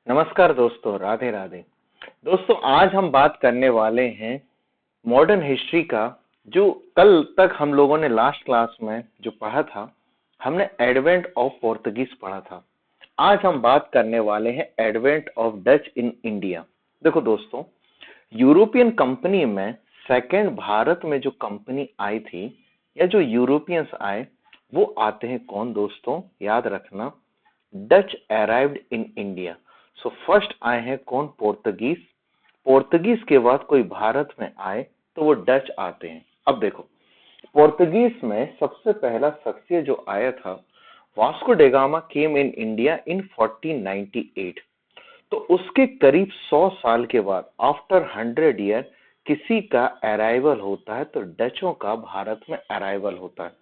नमस्कार दोस्तों, राधे राधे। दोस्तों, आज हम बात करने वाले हैं मॉडर्न हिस्ट्री का। जो कल तक हम लोगों ने लास्ट क्लास में जो पढ़ा था, हमने एडवेंट ऑफ पोर्तुगीज पढ़ा था। आज हम बात करने वाले हैं advent of Dutch in India. देखो दोस्तों, यूरोपियन कंपनी में सेकंड भारत में जो कंपनी आई थी या जो यूरोपियंस आए, वो आते हैं कौन दोस्तों? याद रखना, Dutch arrived in India. So first आए हैं कौन? पोर्तुगीज। पोर्तुगीज के बाद कोई भारत में आए तो वो डच आते हैं। अब देखो, पोर्तुगीज में सबसे पहला शख्सियत जो आया था, वास्को डेगामा केम इन इंडिया इन 1498। तो उसके करीब 100 साल के बाद, आफ्टर 100 ईयर, किसी का अराइवल होता है, तो डचों का भारत में अराइवल होता है।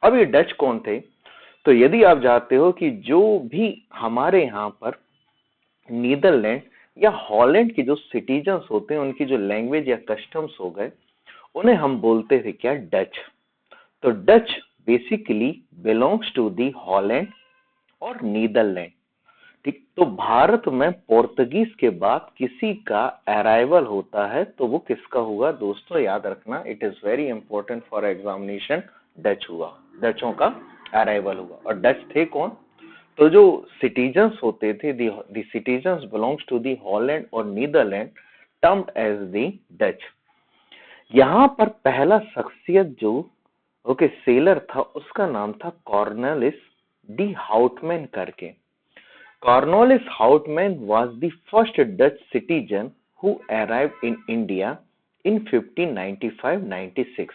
अब ये डच कौन थे? तो यदि आप जानते हो कि जो भी हमारे यहाँ पर नीदरलैंड या हॉलैंड के जो सिटीजन्स होते हैं, उनकी जो लैंग्वेज या कस्टम्स हो गए, उन्हें हम बोलते थे क्या? डच। तो Dutch basically belongs to the Holland और नीदरलैंड। ठीक, तो भारत में पोर्तुगीज के बाद किसी का अराइवल होता है तो वो किसका हुआ दोस्तों? याद रखना, it is very important for examination. Dutch हुआ, डचों का अराइवल हुआ। और डच थे कौन? तो जो सिटीजन्स होते थे, the citizens belongs to the Holland और Netherland, termed as the Dutch. यहाँ पर पहला शख्सियत जो सेलर था, उसका नाम था कॉर्नलिस डी हाउटमैन करके। Cornelis Houtman was the first Dutch citizen who arrived in India in 1595-96।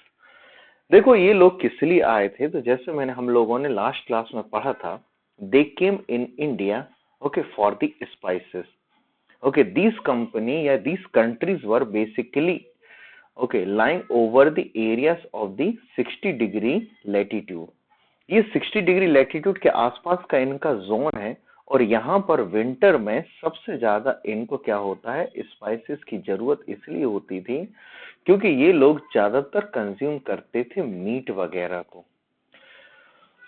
देखो, ये लोग किस लिए आए थे? तो जैसे हम लोगों ने लास्ट क्लास में पढ़ा था, they came in India, okay, for the spices. Okay, these company या these countries were basically okay lying over the areas of the 60 degree latitude. ये 60 डिग्री लैटिट्यूड के आसपास का इनका जोन है, और यहाँ पर विंटर में सबसे ज्यादा इनको क्या होता है? स्पाइसेस की जरूरत इसलिए होती थी क्योंकि ये लोग ज्यादातर कंज्यूम करते थे मीट वगैरह को।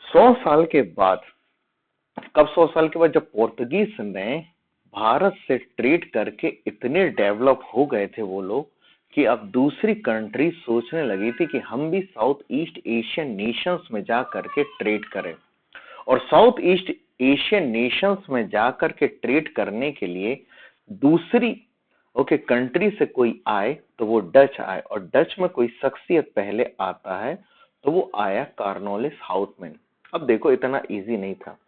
100 साल के बाद, कब 100 साल के बाद? जब पोर्तुगीज ने भारत से ट्रेड करके इतने डेवलप हो गए थे वो लोग कि अब दूसरी कंट्री सोचने लगी थी कि हम भी साउथ ईस्ट एशियन नेशंस में जा करके ट्रेड करें। और साउथ ईस्ट एशियन नेशंस में जा करके ट्रेड करने के लिए दूसरी कंट्री से कोई आए तो वो डच आए। और डच में कोई शख्सियत पहले आता है तो वो आया कॉर्नवालिस हाउटमैन। अब देखो, इतना इजी नहीं था।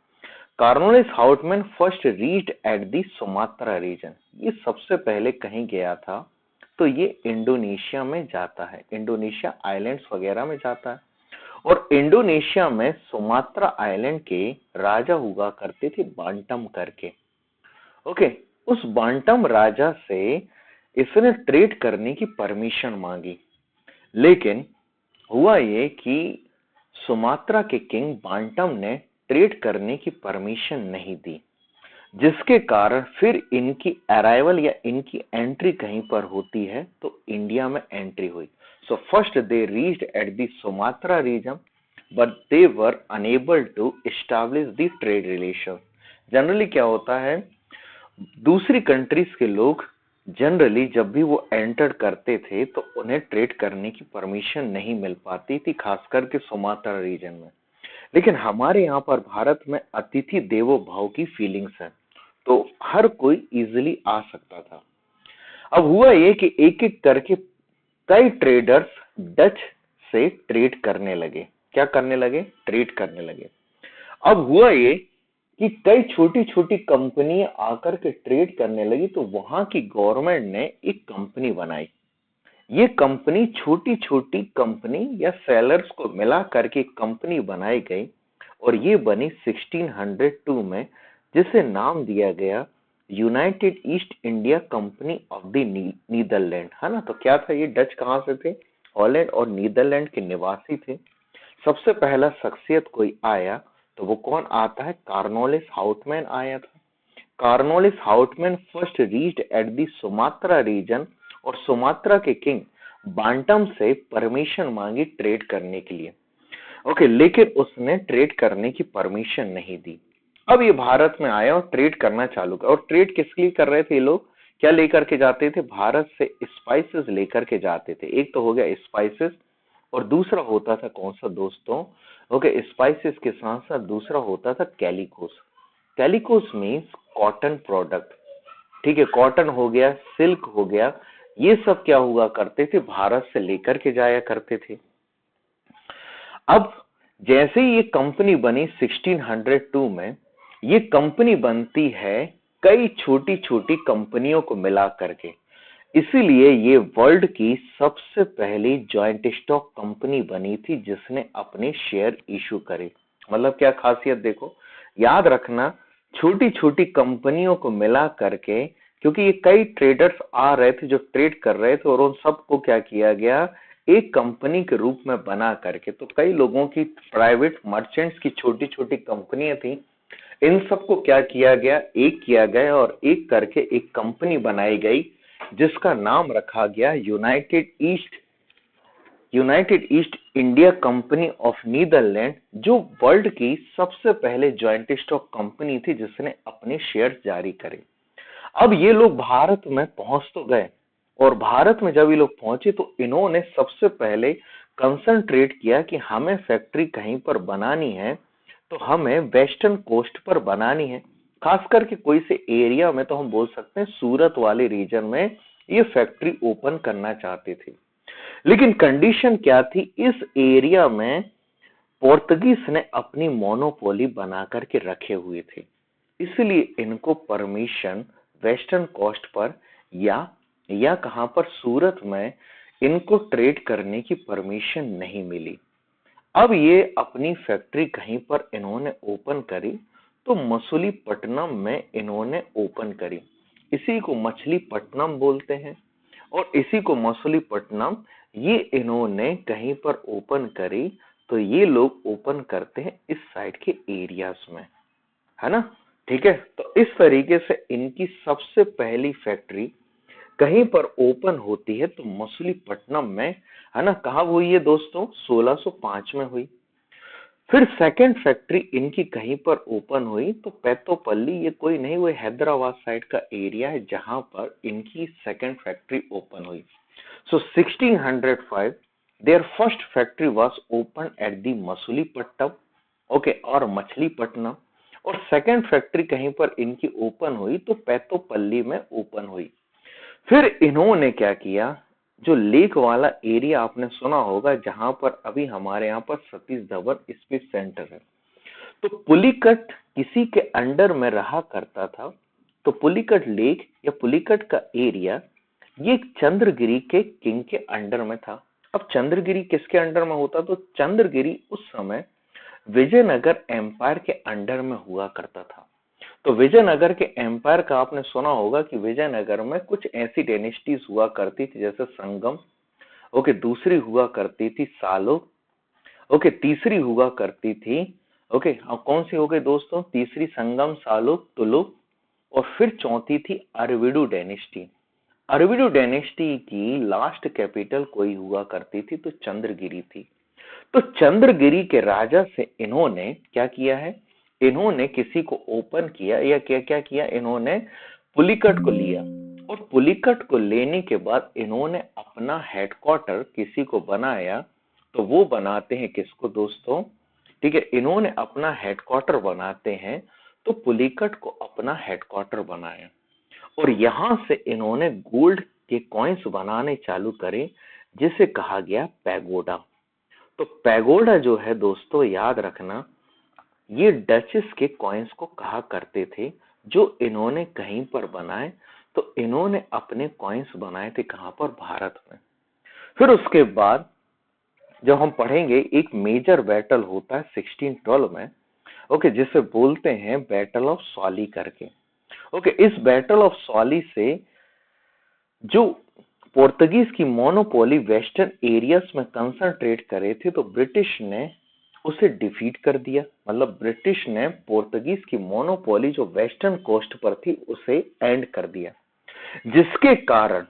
Cornwallis Houtman first reached at the Sumatra region. ये सबसे पहले कहीं गया था? तो ये इंडोनेशिया में जाता है, इंडोनेशिया आइलैंड्स वगैरह में जाता है। और इंडोनेशिया में सुमात्रा आइलैंड के राजा हुआ करते थे बांटम करके। ओके, उस बांटम राजा से इसने ट्रेड करने की परमिशन मांगी, लेकिन हुआ ये कि सुमात्रा के किंग बांटम ने ट्रेड करने की परमिशन नहीं दी, जिसके कारण फिर इनकी अराइवल या इनकी एंट्री कहीं पर होती है तो इंडिया में एंट्री हुई। So first they reached at the Sumatra region, but they were unable to establish the trade relation. Generally क्या होता है, दूसरी कंट्रीज के लोग जनरली जब भी वो एंटर करते थे तो उन्हें ट्रेड करने की परमिशन नहीं मिल पाती थी, खास करके सुमात्रा रीजन में। लेकिन हमारे यहाँ पर भारत में अतिथि देवो भव की फीलिंग्स है, तो हर कोई इजिली आ सकता था। अब हुआ ये कि एक एक करके कई ट्रेडर्स डच से ट्रेड करने लगे। क्या करने लगे? ट्रेड करने लगे। अब हुआ ये कि कई छोटी छोटी कंपनियां आकर के ट्रेड करने लगी, तो वहां की गवर्नमेंट ने एक कंपनी बनाई। ये कंपनी छोटी छोटी कंपनी या सेलर्स को मिला करके कंपनी बनाई गई, और ये बनी 1602 में, जिसे नाम दिया गया United East India Company of the Netherland, है ना। तो क्या था ये? डच कहाँ से थे? हॉलैंड और नीदरलैंड के निवासी थे। सबसे पहला शख्सियत कोई आया तो वो कौन आता है? कॉर्नवालिस हाउटमैन आया था। Cornwallis Houtman first reached at the Sumatra region, और सुमात्रा के किंग बांटम से परमिशन मांगी ट्रेड करने के लिए। ओके, लेकिन उसने ट्रेड करने की परमिशन नहीं दी। अब ये भारत में आए और ट्रेड करना चालू किया। और ट्रेड किस लिए कर रहे थे ये लोग? क्या लेकर के जाते थे? भारत से स्पाइसेस लेकर के जाते थे। एक तो हो गया स्पाइसेस, और दूसरा होता था कौन सा दोस्तों? ओके, स्पाइसेस के साथ साथ दूसरा होता था कैलिकोस। कैलिकोस मीन्स कॉटन प्रोडक्ट। ठीक है, कॉटन हो गया, सिल्क हो गया, ये सब क्या हुआ करते थे? भारत से लेकर के जाया करते थे। अब जैसे ही ये कंपनी बनी 1602 में, ये कंपनी बनती है कई छोटी छोटी कंपनियों को मिला करके, इसीलिए ये वर्ल्ड की सबसे पहली जॉइंट स्टॉक कंपनी बनी थी जिसने अपने शेयर इशू करे। मतलब क्या खासियत देखो, याद रखना, छोटी छोटी कंपनियों को मिला करके, क्योंकि ये कई ट्रेडर्स आ रहे थे जो ट्रेड कर रहे थे, और उन सबको क्या किया गया? एक कंपनी के रूप में बना करके। तो कई लोगों की प्राइवेट मर्चेंट्स की छोटी छोटी कंपनियां थी, इन सबको क्या किया गया? एक किया गया, और एक करके एक कंपनी बनाई गई जिसका नाम रखा गया United East India Company of Netherland, जो वर्ल्ड की सबसे पहले जॉइंट स्टॉक कंपनी थी जिसने अपने शेयर जारी करे। अब ये लोग भारत में पहुंच तो गए, और भारत में जब ये लोग पहुंचे तो इन्होंने सबसे पहले कंसंट्रेट किया कि हमें फैक्ट्री कहीं पर बनानी है तो हमें वेस्टर्न कोस्ट पर बनानी है। खास करके कोई से एरिया में, तो हम बोल सकते हैं सूरत वाले रीजन में ये फैक्ट्री ओपन करना चाहते थे। लेकिन कंडीशन क्या थी? इस एरिया में पोर्तुगीज ने अपनी मोनोपोली बना करके रखे हुए थे, इसलिए इनको परमिशन वेस्टर्न कोस्ट पर या कहां पर, सूरत में इनको ट्रेड करने की परमिशन नहीं मिली। अब ये अपनी फैक्ट्री कहीं पर इन्होंने ओपन करी, तो मछलीपट्टनम में इन्होंने ओपन करी। इसी को मछलीपट्टनम बोलते हैं, और इसी को मछलीपट्टनम ये इन्होंने कहीं पर ओपन करी। तो ये लोग ओपन करते हैं इस साइड के एरियाज में, है ना? ठीक है, तो इस तरीके से इनकी सबसे पहली फैक्ट्री कहीं पर ओपन होती है तो मछलीपट्टनम में, है ना? कहाँ हुई है दोस्तों? 1605 में हुई। फिर सेकंड फैक्ट्री इनकी कहीं पर ओपन हुई तो पेट्टोपल्ली, ये कोई नहीं, वो हैदराबाद साइड का एरिया है जहां पर इनकी सेकंड फैक्ट्री ओपन हुई। So 1605 their first factory was open at the Machilipatnam, okay, और मछलीपट्टनम। और सेकंड फैक्ट्री कहीं पर इनकी ओपन हुई तो पेट्टोपल्ली में ओपन हुई। फिर इन्होंने क्या किया? जो लेक वाला एरिया आपने सुना होगा, जहां पर अभी हमारे यहाँ पर सतीश धवन स्पेस सेंटर है, तो पुलिकट किसी के अंडर में रहा करता था। तो पुलिकट लेक या पुलिकट का एरिया ये चंद्रगिरी के किंग के अंडर में था। अब चंद्रगिरी किसके अंडर में होता? तो चंद्रगिरी उस समय विजयनगर एम्पायर के अंडर में हुआ करता था। तो विजयनगर के एम्पायर का आपने सुना होगा कि विजयनगर में कुछ ऐसी डेनिस्टीज हुआ करती थी जैसे संगम, ओके, दूसरी हुआ करती थी सालोक, ओके, तीसरी हुआ करती थी, ओके, अब कौन सी हो गई दोस्तों? तीसरी संगम, सालोक, तुलुक, और फिर चौथी थी अरविडू डेनिस्टी। अरविडू डेनिस्टी की लास्ट कैपिटल कोई हुआ करती थी तो चंद्रगिरी थी। तो चंद्रगिरी के राजा से इन्होंने क्या किया है? इन्होंने किसी को ओपन किया, या क्या क्या किया? इन्होंने पुलिकट को लिया, और पुलिकट को लेने के बाद इन्होंने अपना हेडक्वार्टर किसी को बनाया। तो वो बनाते हैं किसको दोस्तों? ठीक है, इन्होंने अपना हेडक्वार्टर बनाते हैं, तो पुलिकट को अपना हेडक्वार्टर बनाया, और यहां से इन्होंने गोल्ड के कॉइन्स बनाने चालू करे जिसे कहा गया पैगोडा। तो पैगोडा जो है दोस्तों, याद रखना, ये डचेस के कॉइन्स को कहा करते थे जो इन्होंने कहीं पर बनाए। तो इन्होंने अपने कॉइन्स बनाए थे कहां पर? भारत में। फिर उसके बाद जब हम पढ़ेंगे, एक मेजर बैटल होता है 1612 में, ओके, जिसे बोलते हैं बैटल ऑफ सॉली करके। ओके, इस बैटल ऑफ सॉली से जो पोर्तुगीज की मोनोपोली वेस्टर्न एरियाज में कंसंट्रेट करे थे, तो ब्रिटिश ने उसे डिफीट कर दिया। मतलब ब्रिटिश ने पोर्तुगीज की मोनोपोली जो वेस्टर्न कोस्ट पर थी उसे एंड कर दिया, जिसके कारण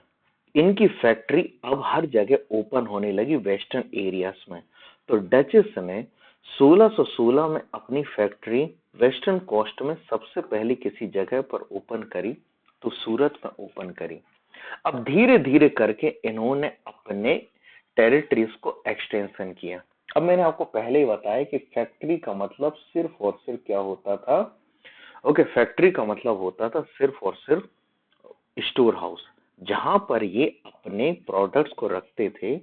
इनकी फैक्ट्री अब हर जगह ओपन होने लगी वेस्टर्न एरियाज में। तो डचेस ने 1616 में अपनी फैक्ट्री वेस्टर्न कोस्ट में सबसे पहले किसी जगह पर ओपन करी, तो सूरत में ओपन करी। अब धीरे धीरे करके इन्होंने अपने टेरिटरीज को एक्सटेंशन किया। अब मैंने आपको पहले ही बताया कि फैक्ट्री का मतलब सिर्फ और सिर्फ क्या होता था, ओके, फैक्ट्री का मतलब होता था सिर्फ और सिर्फ स्टोर हाउस, जहां पर ये अपने प्रोडक्ट्स को रखते थे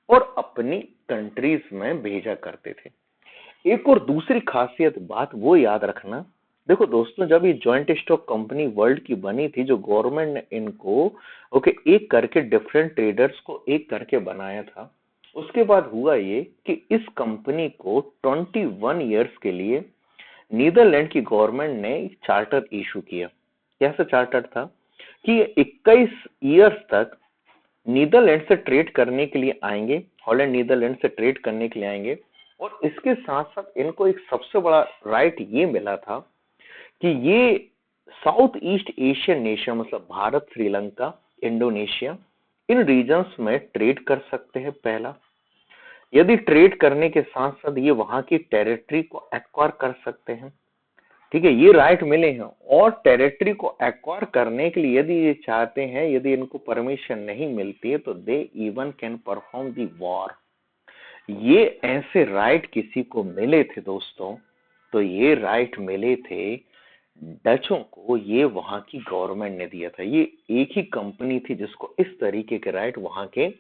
और अपनी कंट्रीज में भेजा करते थे। एक और दूसरी खासियत बात वो याद रखना, देखो दोस्तों, जब ये जॉइंट स्टॉक कंपनी वर्ल्ड की बनी थी, जो गवर्नमेंट ने इनको ओके एक करके डिफरेंट ट्रेडर्स को एक करके बनाया था, उसके बाद हुआ ये कि इस कंपनी को 21 ईयर्स के लिए नीदरलैंड की गवर्नमेंट ने चार्टर इशू किया। कैसा चार्टर था कि 21 ईयर्स तक नीदरलैंड से ट्रेड करने के लिए आएंगे, हॉलैंड नीदरलैंड से ट्रेड करने के लिए आएंगे, और इसके साथ साथ इनको एक सबसे बड़ा राइट ये मिला था कि ये साउथ ईस्ट एशियन नेशन मतलब भारत, श्रीलंका, इंडोनेशिया, इन रीजन्स में ट्रेड कर सकते हैं। पहला, यदि ट्रेड करने के साथ साथ ये वहां की टेरिटरी को एक्वायर कर सकते हैं, ठीक है, ये राइट मिले हैं। और टेरिटरी को एक्वायर करने के लिए यदि ये चाहते हैं, यदि इनको परमिशन नहीं मिलती है, तो they even can perform the war. ये ऐसे राइट किसी को मिले थे दोस्तों, तो ये राइट मिले थे डचों को, ये वहां की गवर्नमेंट ने दिया था। ये एक ही कंपनी थी जिसको इस तरीके के राइट वहां के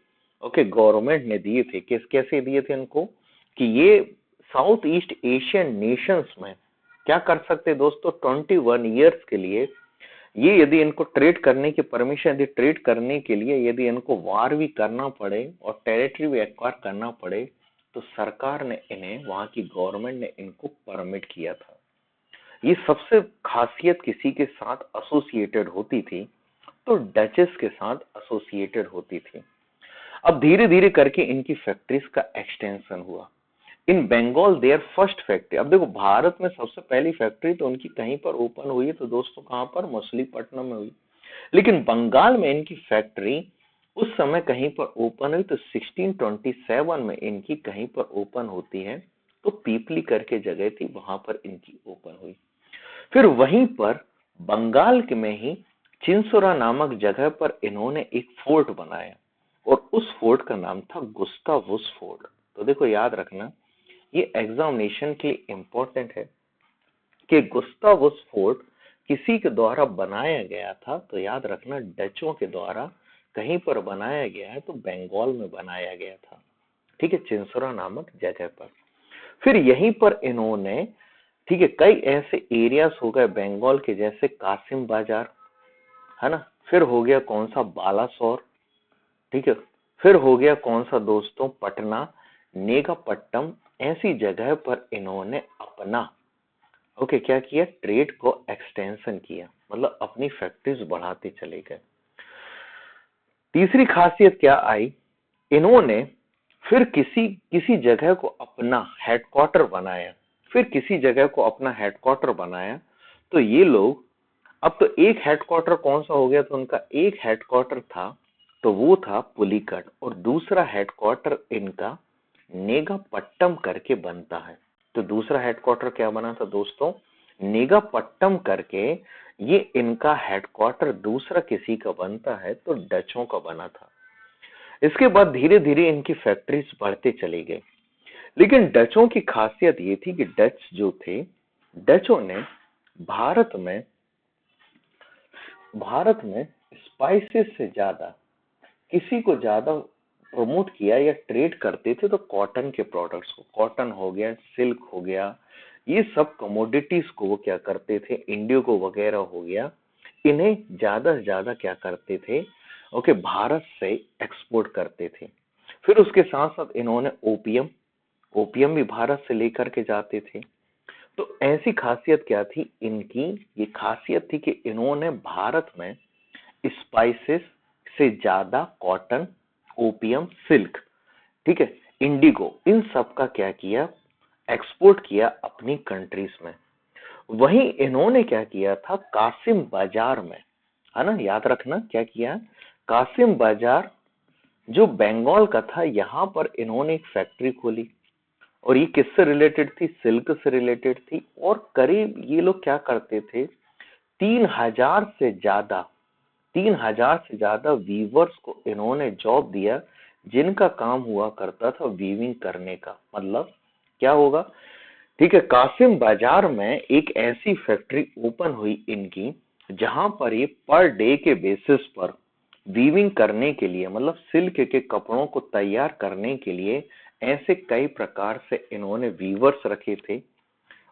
ओके गवर्नमेंट ने दिए थे। कैसे दिए थे इनको कि ये साउथ ईस्ट एशियन नेशंस में क्या कर सकते दोस्तों, 21 ईयर्स के लिए ये यदि इनको ट्रेड करने की परमिशन, यदि ट्रेड करने के लिए यदि इनको वार भी करना पड़े और टेरिटरी भी एक्वायर करना पड़े, तो सरकार ने इन्हें, वहां की गवर्नमेंट ने इनको परमिट किया था। ये सबसे खासियत किसी के साथ एसोसिएटेड होती थी, तो डचेस के साथ एसोसिएटेड होती थी। अब धीरे धीरे करके इनकी फैक्ट्रीज का एक्सटेंशन हुआ। इन बंगाल देयर फर्स्ट फैक्ट्री, अब देखो भारत में सबसे पहली फैक्ट्री तो उनकी कहीं पर ओपन हुई है, तो दोस्तों कहां पर, मछलीपट्टनम में हुई। लेकिन बंगाल में इनकी फैक्ट्री उस समय कहीं पर ओपन हुई, तो 1627 में इनकी कहीं पर ओपन होती है, तो पीपली करके जगह थी, वहां पर इनकी ओपन हुई। फिर वहीं पर बंगाल के में ही चिंसोरा नामक जगह पर इन्होंने एक फोर्ट बनाया, और उस फोर्ट का नाम था गुस्तावुस फोर्ट। तो देखो याद रखना, ये एग्जामिनेशन के लिए इंपॉर्टेंट है कि गुस्तावुस फोर्ट किसी के द्वारा बनाया गया था, तो याद रखना डचों के द्वारा कहीं पर बनाया गया है, तो बंगाल में बनाया गया था, ठीक है, चिंसोरा नामक जगह पर। फिर यहीं पर इन्होंने, ठीक है, कई ऐसे एरियाज हो गए बंगाल के, जैसे कासिम बाजार, है ना, फिर हो गया कौन सा, बालासोर, ठीक है, फिर हो गया कौन सा दोस्तों, पटना, नेगापट्टम, ऐसी जगह पर इन्होंने अपना ओके क्या किया, ट्रेड को एक्सटेंशन किया, मतलब अपनी फैक्ट्रीज बढ़ाते चले गए। तीसरी खासियत क्या आई, इन्होंने फिर किसी किसी जगह को अपना हेडक्वार्टर बनाया, फिर किसी जगह को अपना हेडक्वार्टर बनाया, तो ये लोग, अब तो एक हेडक्वार्टर कौन सा हो गया, तो उनका एक हेडक्वार्टर था, तो वो था पुलिकट, और दूसरा हेडक्वार्टर इनका नेगापट्टम करके बनता है। तो दूसरा हेडक्वार्टर क्या बना था दोस्तों, नेगापट्टम करके, ये इनका हेडक्वार्टर दूसरा किसी का बनता है, तो डचों का बना था। इसके बाद धीरे धीरे इनकी फैक्ट्रीज बढ़ते चली गई। लेकिन डचों की खासियत ये थी कि डच जो थे, डचों ने भारत में स्पाइसेस से ज्यादा किसी को ज्यादा प्रमोट किया या ट्रेड करते थे, तो कॉटन के प्रोडक्ट्स को, कॉटन हो गया, सिल्क हो गया, ये सब कमोडिटीज को वो क्या करते थे, इंडिगो वगैरह हो गया, इन्हें ज्यादा से ज्यादा क्या करते थे, ओके, भारत से एक्सपोर्ट करते थे। फिर उसके साथ साथ इन्होंने ओपियम ओपियम भी भारत से लेकर के जाते थे। तो ऐसी खासियत क्या थी इनकी, ये खासियत थी कि इन्होंने भारत में स्पाइसेस से ज्यादा कॉटन, ओपियम, सिल्क, ठीक है, इंडिगो, इन सब का क्या किया, एक्सपोर्ट किया अपनी कंट्रीज में। वहीं इन्होंने क्या किया था, कासिम बाजार में, है ना, याद रखना क्या किया, कासिम बाजार जो बंगाल का था, यहां पर इन्होंने एक फैक्ट्री खोली, और ये किससे रिलेटेड थी? सिल्क से रिलेटेड थी। और करीब ये लोग क्या करते थे, 3000 से ज्यादा 3000 से ज्यादा वीवर्स को इन्होंने जॉब दिया, जिनका काम हुआ करता था वीविंग करने का। मतलब क्या होगा, ठीक है, कासिम बाजार में एक ऐसी फैक्ट्री ओपन हुई इनकी, जहां पर ये पर डे के बेसिस पर वीविंग करने के लिए, मतलब सिल्क के कपड़ों को तैयार करने के लिए ऐसे कई प्रकार से इन्होंने वीवर्स रखे थे,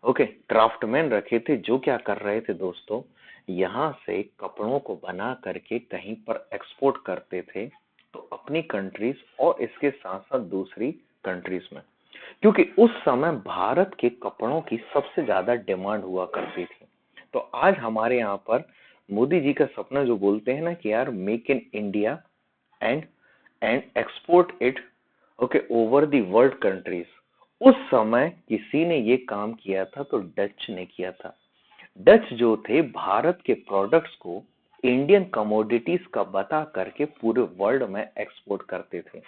ओके, क्राफ्टमैन रखे थे, जो क्या कर रहे थे दोस्तों, यहाँ से कपड़ों को बना करके कहीं पर एक्सपोर्ट करते थे, तो अपनी कंट्रीज और इसके साथ साथ दूसरी कंट्रीज में, क्योंकि उस समय भारत के कपड़ों की सबसे ज्यादा डिमांड हुआ करती थी। तो आज हमारे यहाँ पर मोदी जी का सपना जो बोलते हैं ना कि यार make in India and and export it, okay, over the world countries, उस समय किसी ने ये काम किया था तो डच ने किया था। डच जो थे भारत के प्रोडक्ट्स को इंडियन कमोडिटीज का बता करके पूरे वर्ल्ड में एक्सपोर्ट करते थे।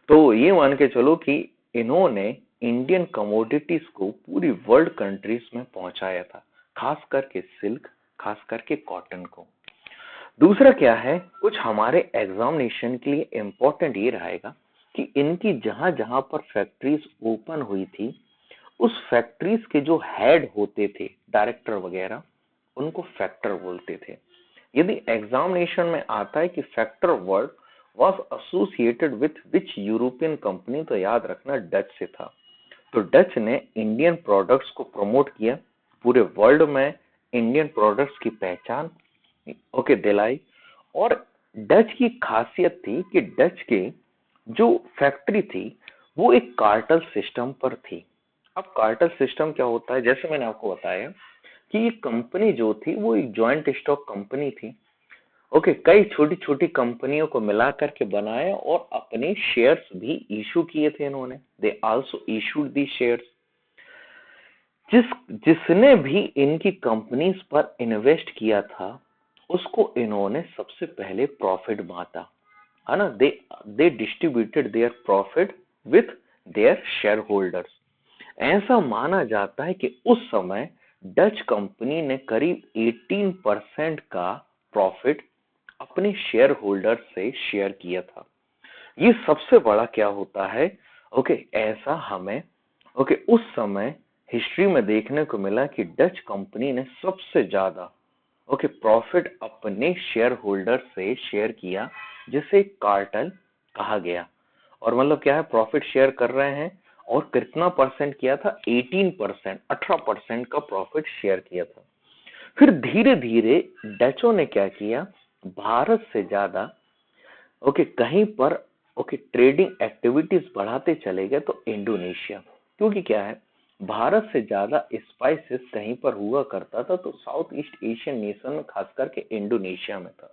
तो ये मान के चलो कि इन्होंने इंडियन कमोडिटीज को पूरी वर्ल्ड कंट्रीज में पहुंचाया था, खास करके सिल्क, खास करके कॉटन को। दूसरा क्या है, कुछ हमारे एग्जामिनेशन के लिए इंपॉर्टेंट ये रहेगा कि इनकी जहां जहां पर फैक्ट्रीज ओपन हुई थी, उस फैक्ट्रीज के जो हेड होते थे, डायरेक्टर वगैरह, उनको फैक्टर बोलते थे। यदि एग्जामिनेशन में आता है कि factor word was associated with which European company, तो याद रखना डच से था। तो डच ने इंडियन प्रोडक्ट्स को प्रमोट किया, पूरे वर्ल्ड में इंडियन प्रोडक्ट्स की पहचान, ओके, दिलाई। और डच की खासियत थी कि डच के जो फैक्ट्री थी वो एक कार्टेल सिस्टम पर थी। अब कार्टेल सिस्टम क्या होता है, जैसे मैंने आपको बताया कि ये कंपनी जो थी वो एक जॉइंट स्टॉक कंपनी थी, ओके, कई छोटी छोटी कंपनियों को मिला करके बनाया और अपने शेयर्स भी इशू किए थे इन्होंने। They also issued the shares. जिसने भी इनकी कंपनीज पर इन्वेस्ट किया था उसको इन्होंने सबसे पहले प्रॉफिट बांटा, है ना। They distributed their profit with their share holders. ऐसा माना जाता है कि उस समय डच कंपनी ने करीब 18% का प्रॉफिट अपने शेयर होल्डर से शेयर किया था। ये सबसे बड़ा क्या होता है, ओके, ऐसा हमें, ओके, उस समय हिस्ट्री में देखने को मिला कि डच कंपनी ने सबसे ज्यादा, ओके, प्रॉफिट अपने शेयर होल्डर से शेयर किया, जिसे कार्टेल कहा गया। और मतलब क्या है, प्रॉफिट शेयर कर रहे हैं, और कितना परसेंट किया था, 18%, 18% का प्रॉफिट शेयर किया था। फिर धीरे धीरे डचों ने क्या किया, भारत से ज्यादा, ओके, कहीं पर, ओके, ट्रेडिंग एक्टिविटीज बढ़ाते चले गए, तो इंडोनेशिया, क्योंकि क्या है, भारत से ज्यादा स्पाइसेस कहीं पर हुआ करता था तो साउथ ईस्ट एशियन नेशन में, खास करके इंडोनेशिया में था।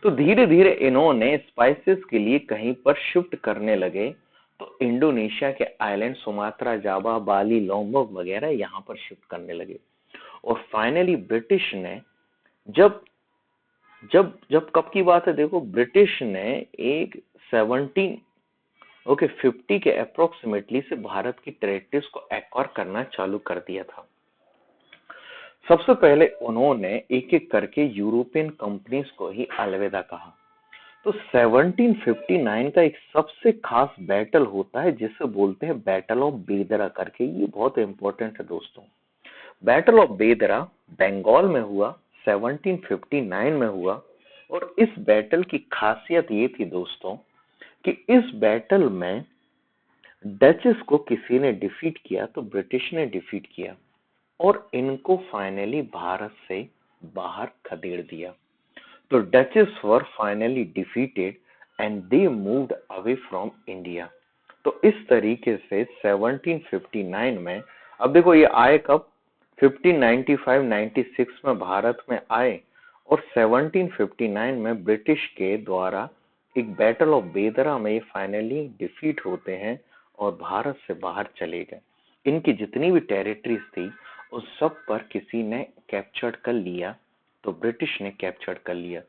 तो धीरे धीरे इन्होंने स्पाइसेस के लिए कहीं पर शिफ्ट करने लगे, तो इंडोनेशिया के आइलैंड सुमात्रा, जावा, बाली, लोम्बोक वगैरह यहाँ पर शिफ्ट करने लगे। और फाइनली ब्रिटिश ने, जब जब जब कब की बात है देखो, ब्रिटिश ने एक 17, ओके, 50 के अप्रोक्सीमेटली से भारत की टेरिटरीज को एक्वायर करना चालू कर दिया था। सबसे पहले उन्होंने एक एक करके यूरोपियन कंपनीज को ही अलविदा कहा। तो 1759 का एक सबसे खास बैटल होता है जिसे बोलते हैं बैटल ऑफ बेदरा करके। ये बहुत इंपॉर्टेंट है दोस्तों। बैटल ऑफ बेदरा बंगाल में हुआ, 1759 में हुआ। और इस बैटल की खासियत ये थी दोस्तों कि इस बैटल में डचेस को किसी ने डिफीट किया, तो ब्रिटिश ने डिफीट किया और इनको फाइनली भारत से बाहर खदेड़ दिया। तो duchess were finally defeated and they moved away from India. तो इस तरीके से 1759 में, अब देखो ये आए कब, 1595-96 में भारत में आए, और 1759 में ब्रिटिश के द्वारा एक बैटल ऑफ बेदरा में ये फाइनली डिफीट होते हैं और भारत से बाहर चले गए। इनकी जितनी भी टेरिटरीज थी उस सब पर किसी ने कैप्चर्ड कर लिया, तो ब्रिटिश ने कैप्चर कर लिया।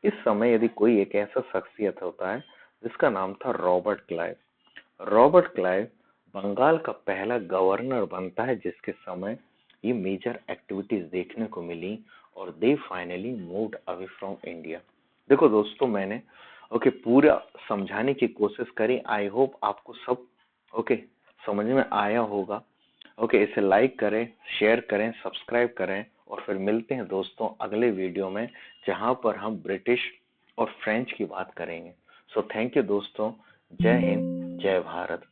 इस समय यदि कोई एक ऐसा शख्सियत होता है जिसका नाम था Robert Clive. Robert Clive Bengal का पहला गवर्नर बनता है जिसके समय ये मेजर एक्टिविटीज देखने को मिली और they finally moved away from India. देखो दोस्तों, मैंने पूरा समझाने की कोशिश करी। आई होप आपको सब ओके समझ में आया होगा। इसे लाइक करें, शेयर करें, सब्सक्राइब करें और फिर मिलते हैं दोस्तों अगले वीडियो में, जहां पर हम ब्रिटिश और फ्रेंच की बात करेंगे। सो थैंक यू दोस्तों। जय हिंद, जय भारत।